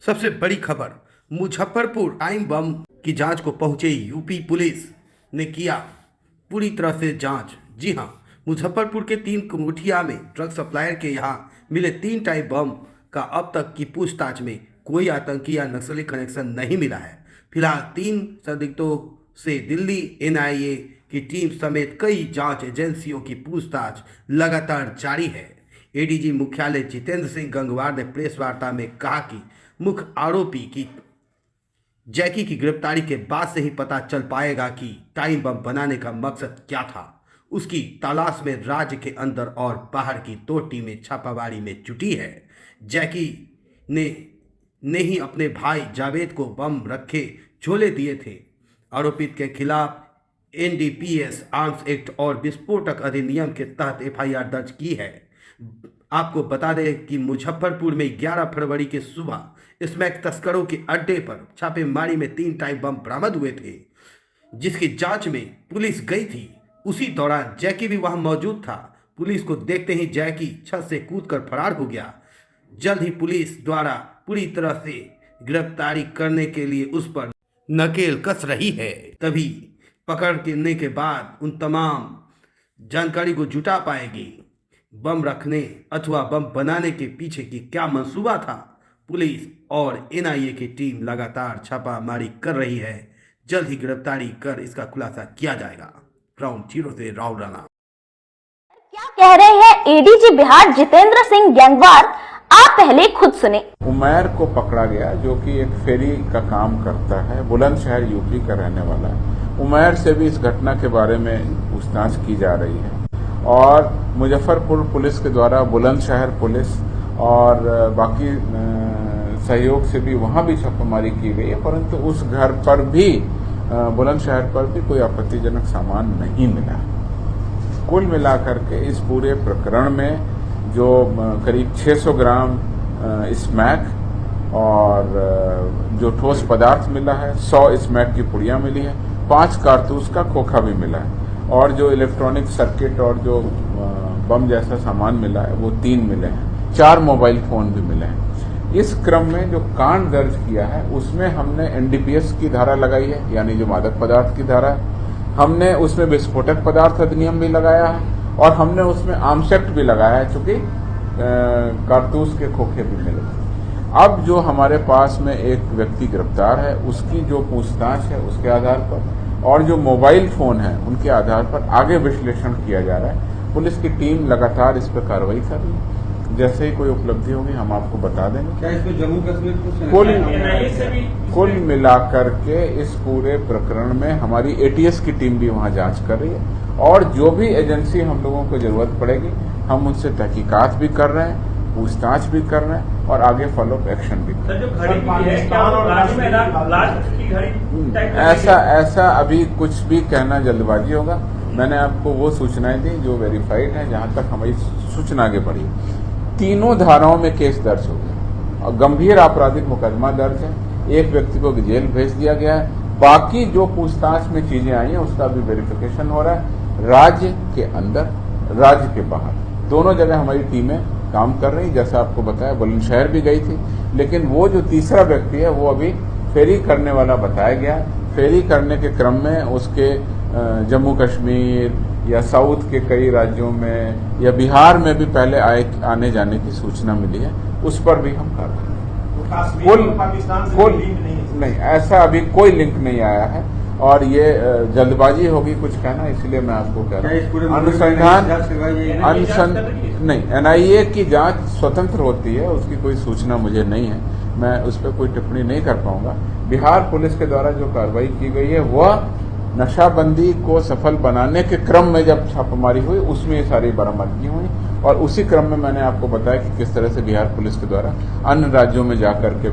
सबसे बड़ी खबर, मुजफ्फरपुर टाइम बम की जांच को पहुंचे यूपी पुलिस ने किया पूरी तरह से जांच। जी हां, मुजफ्फरपुर के 3 कुमुठिया में ड्रग सप्लायर के यहां मिले 3 टाइम बम का अब तक की पूछताछ में कोई आतंकी या नक्सली कनेक्शन नहीं मिला है। फिलहाल 3 संदिग्धों से दिल्ली एनआईए की टीम समेत कई जांच एजेंसियों की पूछताछ लगातार जारी है। एडीजी मुख्यालय जितेंद्र सिंह गंगवार ने प्रेस वार्ता में कहा कि मुख्य आरोपी की जैकी की गिरफ्तारी के बाद से ही पता चल पाएगा कि टाइम बम बनाने का मकसद क्या था। उसकी तलाश में राज्य के अंदर और बाहर की 2 टीमें छापामारी में जुटी है। जैकी ने ही अपने भाई जावेद को बम रखे झोले दिए थे। आरोपित के खिलाफ एनडीपीएस आर्म्स एक्ट और विस्फोटक अधिनियम के तहत एफआईआर दर्ज की है। आपको बता दें कि मुजफ्फरपुर में 11 फरवरी के सुबह स्मैक तस्करों के अड्डे पर छापेमारी में 3 टाइम बम बरामद हुए थे, जिसकी जांच में पुलिस गई थी। उसी दौरान जैकी भी वहां मौजूद था। पुलिस को देखते ही जैकी छत से कूदकर फरार हो गया। जल्द ही पुलिस द्वारा पूरी तरह से गिरफ्तारी करने के लिए उस पर नकेल कस रही है। तभी पकड़ने के बाद उन तमाम जानकारी को जुटा पाएगी। बम रखने अथवा बम बनाने के पीछे की क्या मंसूबा था। पुलिस और एनआईए की टीम लगातार छापामारी कर रही है। जल्द ही गिरफ्तारी कर इसका खुलासा किया जाएगा। ग्राउंड जीरो से राहुल राणा। क्या कह रहे हैं एडीजी बिहार जितेंद्र सिंह गंगवार, आप पहले खुद सुने। उमैर को पकड़ा गया, जो कि एक फेरी का काम करता है, बुलंदशहर यूपी का रहने वाला है। उमैर से भी इस घटना के बारे में पूछताछ की जा रही है और मुजफ्फरपुर पुलिस के द्वारा बुलंदशहर पुलिस और बाकी सहयोग से भी वहां भी छापेमारी की गई है, परंतु उस घर पर भी बुलंदशहर पर भी कोई आपत्तिजनक सामान नहीं मिला। कुल मिलाकर के इस पूरे प्रकरण में जो करीब 600 ग्राम स्मैक और जो ठोस पदार्थ मिला है, 100 स्मैक की पुड़ियां मिली है, 5 कारतूस का खोखा भी मिला है और जो इलेक्ट्रॉनिक सर्किट और जो बम जैसा सामान मिला है वो 3 मिले हैं। 4 मोबाइल फोन भी मिले हैं। इस क्रम में जो कांड दर्ज किया है उसमें हमने एनडीपीएस की धारा लगाई है, यानी जो मादक पदार्थ की धारा है। हमने उसमें विस्फोटक पदार्थ अधिनियम भी लगाया है और हमने उसमें आर्म्स एक्ट भी लगाया है, चूंकि कारतूस के खोखे भी मिले। अब जो हमारे पास में एक व्यक्ति गिरफ्तार है, उसकी जो पूछताछ है उसके आधार पर और जो मोबाइल फोन है उनके आधार पर आगे विश्लेषण किया जा रहा है। पुलिस की टीम लगातार इस पर कार्रवाई कर रही है। जैसे ही कोई उपलब्धि होगी हम आपको बता देंगे। क्या इसमें जम्मू कश्मीर कुल मिलाकर के इस पूरे प्रकरण में हमारी एटीएस की टीम भी वहां जांच कर रही है और जो भी एजेंसी हम लोगों को जरूरत पड़ेगी हम उनसे तहकीकात भी कर रहे हैं, पूछताछ भी कर रहे हैं और आगे फॉलोअप एक्शन भी कर रहे हैं। ऐसा अभी कुछ भी कहना जल्दबाजी होगा। मैंने आपको वो सूचनाएं दी जो वेरीफाइड है, जहां तक हमारी सूचना आगे बढ़ी। 3 धाराओं में केस दर्ज हो गया और गंभीर आपराधिक मुकदमा दर्ज है। एक व्यक्ति को जेल भेज दिया गया है। बाकी जो पूछताछ में चीजें आई हैं उसका भी वेरिफिकेशन हो रहा है। राज्य के अंदर, राज्य के बाहर, दोनों जगह हमारी टीमें काम कर रही। जैसा आपको बताया, बुलंदशहर भी गई थी, लेकिन वो जो तीसरा व्यक्ति है वो अभी फेरी करने वाला बताया गया। फेरी करने के क्रम में उसके जम्मू कश्मीर या साउथ के कई राज्यों में या बिहार में भी पहले आने जाने की सूचना मिली है, उस पर भी हम कर रहे हैं। नहीं, ऐसा अभी कोई लिंक नहीं आया है और ये जल्दबाजी होगी कुछ कहना, इसलिए मैं आपको कह रहा हूँ। नहीं, एनआईए की जांच स्वतंत्र होती है, उसकी कोई सूचना मुझे नहीं है, मैं उस पर कोई टिप्पणी नहीं कर पाऊंगा। बिहार पुलिस के द्वारा जो कार्रवाई की गई है वह नशाबंदी को सफल बनाने के क्रम में जब छापेमारी हुई उसमें ये सारी बरामदगी हुई और उसी क्रम में मैंने आपको बताया कि किस तरह से बिहार पुलिस के द्वारा अन्य राज्यों में जाकर के